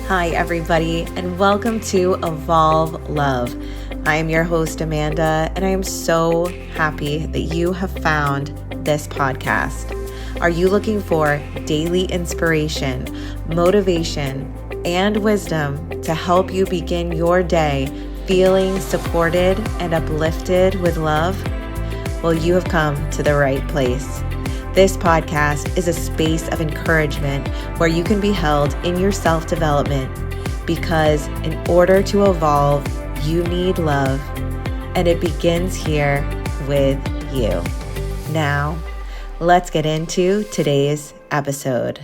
Hi, everybody, and welcome to Evolve Love. I am your host, Amanda, and I am so happy that you have found this podcast. Are you looking for daily inspiration, motivation, and wisdom to help you begin your day feeling supported and uplifted with love? Well, you have come to the right place. This podcast is a space of encouragement where you can be held in your self-development because in order to evolve, you need love, and it begins here with you. Now, let's get into today's episode.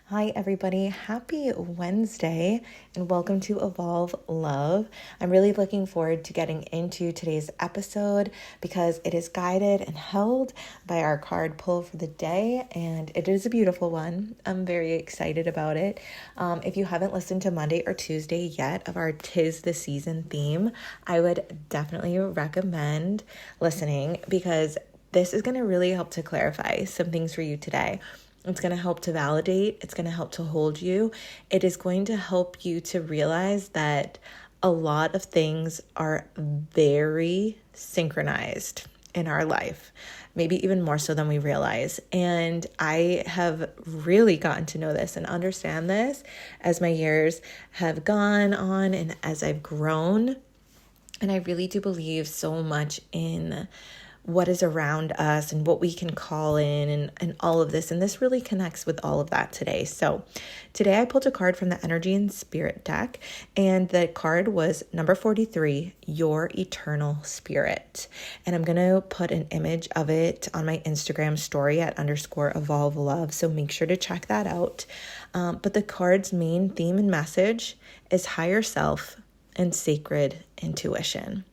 Hi, everybody. Happy Wednesday and welcome to Evolve Love. I'm really looking forward to getting into today's episode because it is guided and held by our card pull for the day, and it is a beautiful one. I'm very excited about it. If you haven't listened to Monday or Tuesday yet of our 'Tis the Season theme, I would definitely recommend listening because this is going to really help to clarify some things for you today. It's going to help to validate. It's going to help to hold you. It is going to help you to realize that a lot of things are very synchronized in our life, maybe even more so than we realize. And I have really gotten to know this and understand this as my years have gone on and as I've grown. And I really do believe so much in what is around us and what we can call in and all of this. And this really connects with all of that today. So today I pulled a card from the Energy and Spirit deck, and the card was number 43, Your Eternal Spirit. And I'm going to put an image of it on my Instagram story at _evolve love. So make sure to check that out. But the card's main theme and message is higher self and sacred intuition.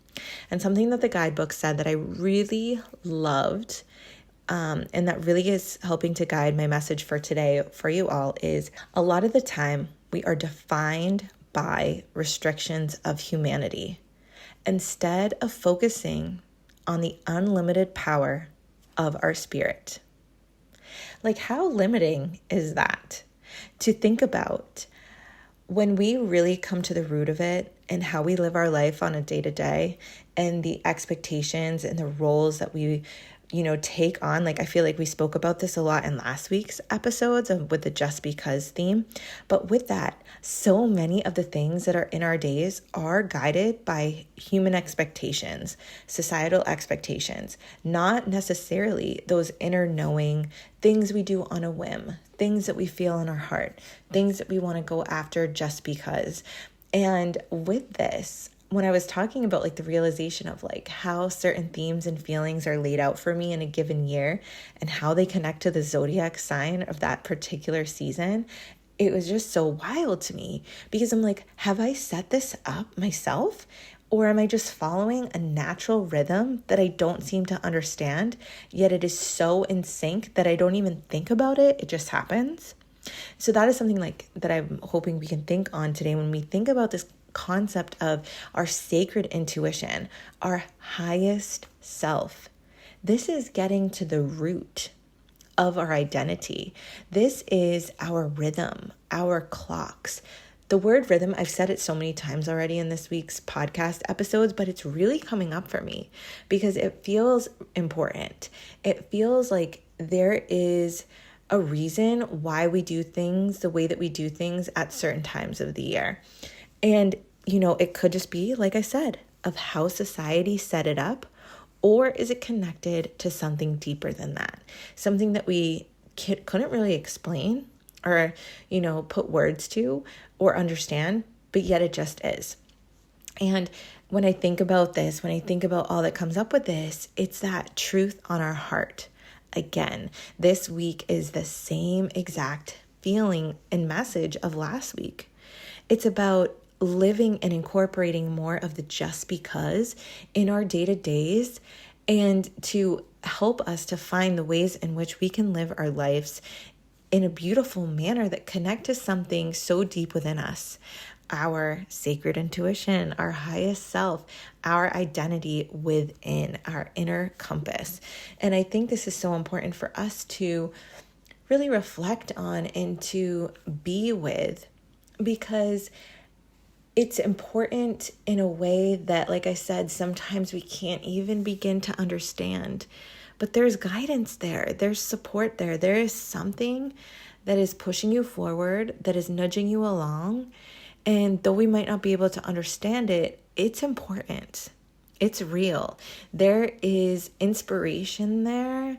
And something that the guidebook said that I really loved, and that really is helping to guide my message for today for you all, is a lot of the time we are defined by restrictions of humanity instead of focusing on the unlimited power of our spirit. Like, how limiting is that to think about? When we really come to the root of it and how we live our life on a day-to-day and the expectations and the roles that we, take on, like I feel like we spoke about this a lot in last week's episodes with the just because theme. But with that, so many of the things that are in our days are guided by human expectations, societal expectations, not necessarily those inner knowing things we do on a whim, things that we feel in our heart, things that we want to go after just because. And with this, when I was talking about like the realization of like how certain themes and feelings are laid out for me in a given year and how they connect to the zodiac sign of that particular season, it was just so wild to me because I'm like, have I set this up myself? Or am I just following a natural rhythm that I don't seem to understand, yet it is so in sync that I don't even think about it, it just happens? So that is something like that I'm hoping we can think on today when we think about this concept of our sacred intuition, our highest self. This is getting to the root of our identity. This is our rhythm, our clocks. The word rhythm, I've said it so many times already in this week's podcast episodes, but it's really coming up for me because it feels important. It feels like there is a reason why we do things the way that we do things at certain times of the year. And, it could just be, like I said, of how society set it up, or is it connected to something deeper than that? Something that we couldn't really explain or, put words to or understand, but yet it just is. And when I think about this, when I think about all that comes up with this, it's that truth on our heart. Again, this week is the same exact feeling and message of last week. It's about living and incorporating more of the just because in our day-to-days and to help us to find the ways in which we can live our lives in a beautiful manner that connect to something so deep within us. Our sacred intuition, our highest self, our identity within our inner compass. And I think this is so important for us to really reflect on and to be with, because it's important in a way that, like I said, sometimes we can't even begin to understand. But there's guidance there. There's support there. There is something that is pushing you forward, that is nudging you along. And though we might not be able to understand it, it's important. It's real. There is inspiration there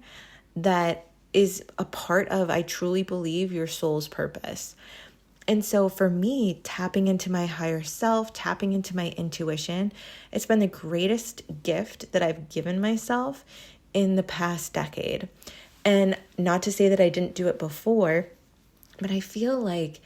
that is a part of, I truly believe, your soul's purpose. And so for me, tapping into my higher self, tapping into my intuition, it's been the greatest gift that I've given myself in the past decade. And not to say that I didn't do it before, but I feel like,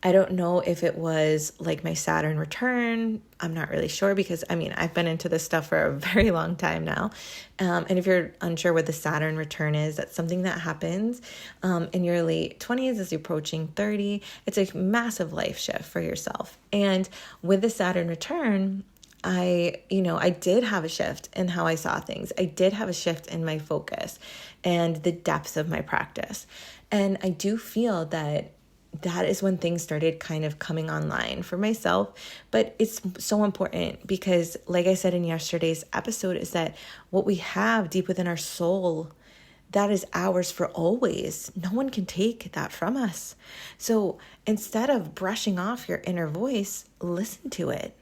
I don't know if it was like my Saturn return. I'm not really sure, because I've been into this stuff for a very long time now. And if you're unsure what the Saturn return is, that's something that happens in your late 20s as you're approaching 30. It's a massive life shift for yourself. And with the Saturn return, I did have a shift in how I saw things. I did have a shift in my focus and the depth of my practice. And I do feel that is when things started kind of coming online for myself. But it's so important because, like I said in yesterday's episode, is that what we have deep within our soul, that is ours for always. No one can take that from us. So instead of brushing off your inner voice, listen to it.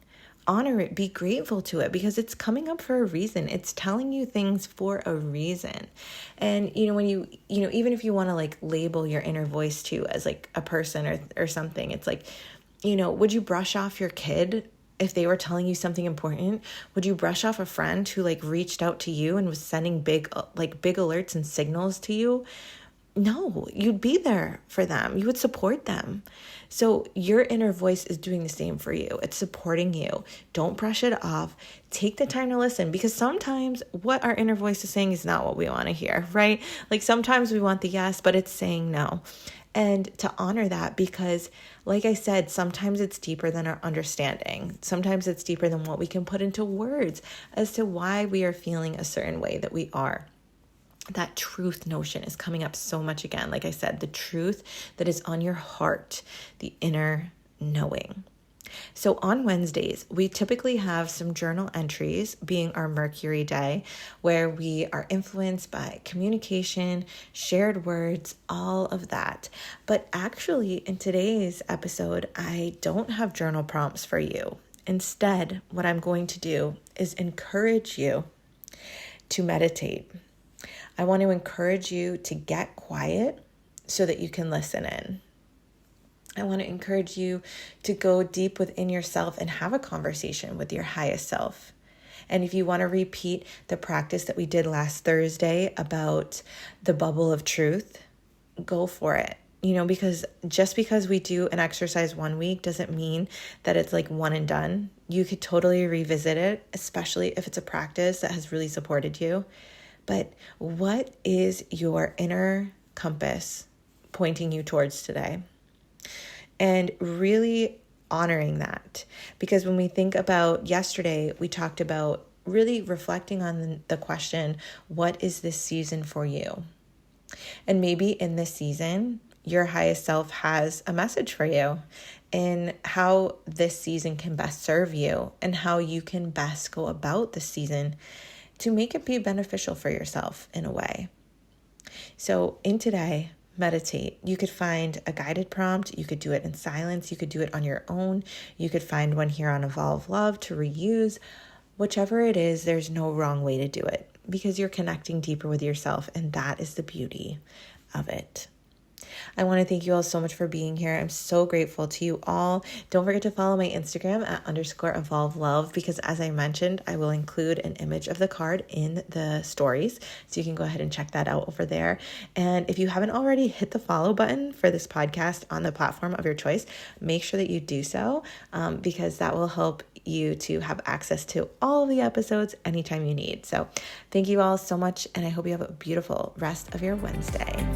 Honor it, be grateful to it, because it's coming up for a reason. It's telling you things for a reason. And, when even if you want to like label your inner voice too as like a person or something, it's like, would you brush off your kid if they were telling you something important? Would you brush off a friend who like reached out to you and was sending big alerts and signals to you? No, you'd be there for them. You would support them. So your inner voice is doing the same for you. It's supporting you. Don't brush it off. Take the time to listen, because sometimes what our inner voice is saying is not what we want to hear, right? Like sometimes we want the yes, but it's saying no. And to honor that, because like I said, sometimes it's deeper than our understanding. Sometimes it's deeper than what we can put into words as to why we are feeling a certain way that we are. That truth notion is coming up so much again. Like I said, the truth that is on your heart, the inner knowing. So on Wednesdays, we typically have some journal entries, being our Mercury day, where we are influenced by communication, shared words, all of that. But actually, in today's episode, I don't have journal prompts for you. Instead, what I'm going to do is encourage you to meditate. I want to encourage you to get quiet so that you can listen in. I want to encourage you to go deep within yourself and have a conversation with your highest self. And if you want to repeat the practice that we did last Thursday about the bubble of truth, go for it. Because just because we do an exercise one week doesn't mean that it's like one and done. You could totally revisit it, especially if it's a practice that has really supported you. But what is your inner compass pointing you towards today? And really honoring that. Because when we think about yesterday, we talked about really reflecting on the question, what is this season for you? And maybe in this season, your highest self has a message for you in how this season can best serve you and how you can best go about the season to make it be beneficial for yourself in a way. So in today, meditate. You could find a guided prompt. You could do it in silence. You could do it on your own. You could find one here on Evolve Love to reuse. Whichever it is, there's no wrong way to do it because you're connecting deeper with yourself, and that is the beauty of it. I want to thank you all so much for being here. I'm so grateful to you all. Don't forget to follow my Instagram at _Evolve Love, because as I mentioned, I will include an image of the card in the stories. So you can go ahead and check that out over there. And if you haven't already, hit the follow button for this podcast on the platform of your choice. Make sure that you do so because that will help you to have access to all the episodes anytime you need. So thank you all so much. And I hope you have a beautiful rest of your Wednesday.